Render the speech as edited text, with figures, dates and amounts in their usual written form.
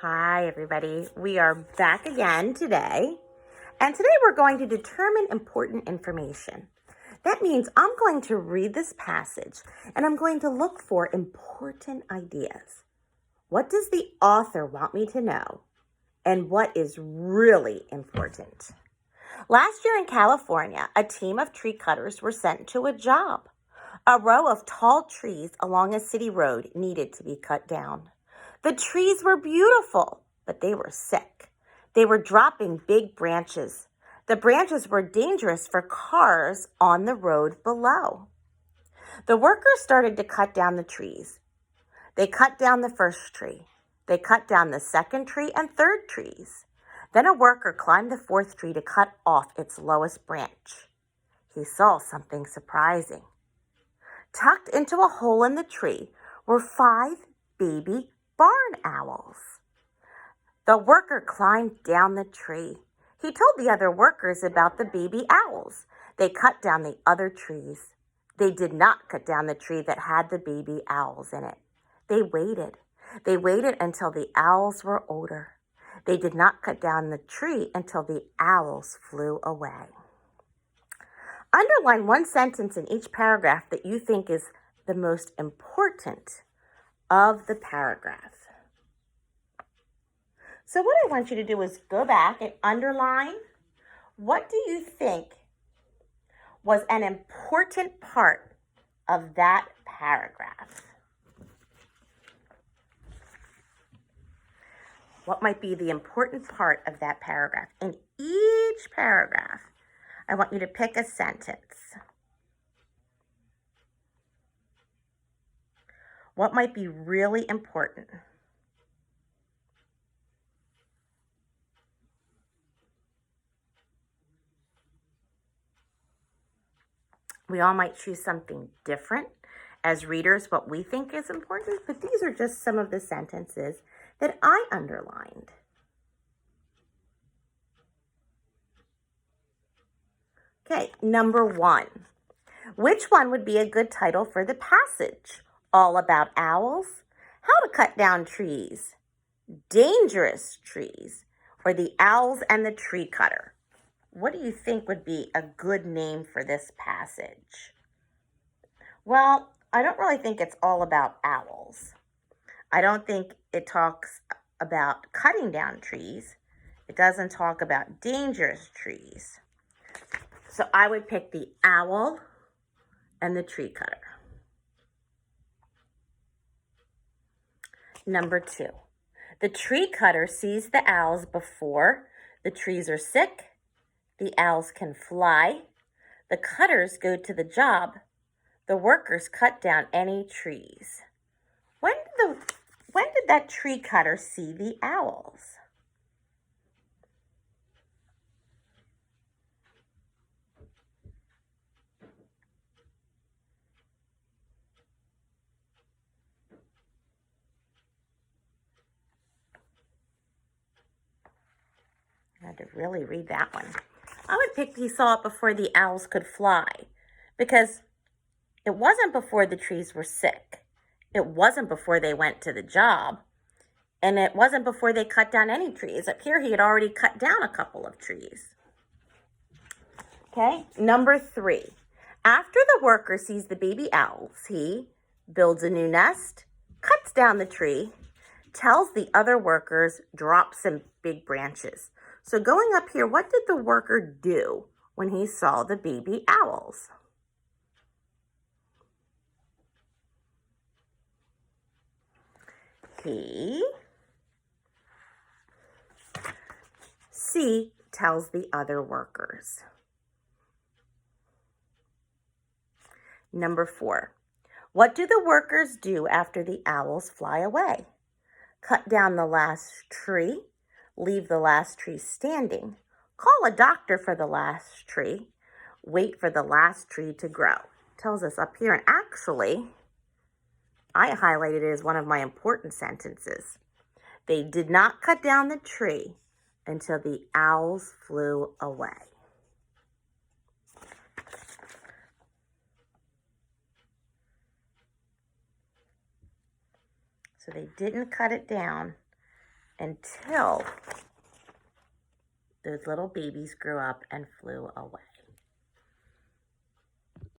Hi, everybody. We are back again today. And today we're going to determine important information. That means I'm going to read this passage and I'm going to look for important ideas. What does the author want me to know? And what is really important? Last year in California, a team of tree cutters were sent to a job. A row of tall trees along a city road needed to be cut down. The trees were beautiful, but they were sick. They were dropping big branches. The branches were dangerous for cars on the road below. The workers started to cut down the trees. They cut down the first tree. They cut down the second tree and third trees. Then a worker climbed the fourth tree to cut off its lowest branch. He saw something surprising. Tucked into a hole in the tree were 5 baby barn owls. The worker climbed down the tree. He told the other workers about the baby owls. They cut down the other trees. They did not cut down the tree that had the baby owls in it. They waited. They waited until the owls were older. They did not cut down the tree until the owls flew away. Underline one sentence in each paragraph that you think is the most important of the paragraph. So what I want you to do is go back and underline. What do you think was an important part of that paragraph? What might be the important part of that paragraph? In each paragraph, I want you to pick a sentence. What might be really important? We all might choose something different as readers, what we think is important, but these are just some of the sentences that I underlined. Okay, number 1. Which one would be a good title for the passage? All about owls? How to cut down trees? Dangerous trees? Or the owls and the tree cutter? What do you think would be a good name for this passage? Well, I don't really think it's all about owls. I don't think it talks about cutting down trees. It doesn't talk about dangerous trees. So I would pick the owl and the tree cutter. Number 2, the tree cutter sees the owls before the trees are sick. The owls can fly. The cutters go to the job. The workers cut down any trees. When did that tree cutter see the owls? I had to really read that one. I would pick he saw it before the owls could fly, because it wasn't before the trees were sick. It wasn't before they went to the job. And it wasn't before they cut down any trees. Up here, he had already cut down a couple of trees. Okay, number 3. After the worker sees the baby owls, he builds a new nest, cuts down the tree, tells the other workers, drop some big branches. So going up here, what did the worker do when he saw the baby owls? C tells the other workers. Number 4. What do the workers do after the owls fly away? Cut down the last tree, leave the last tree standing, call a doctor for the last tree, wait for the last tree to grow. Tells us up here, and actually, I highlighted it as one of my important sentences. They did not cut down the tree until the owls flew away. So they didn't cut it down until those little babies grew up and flew away.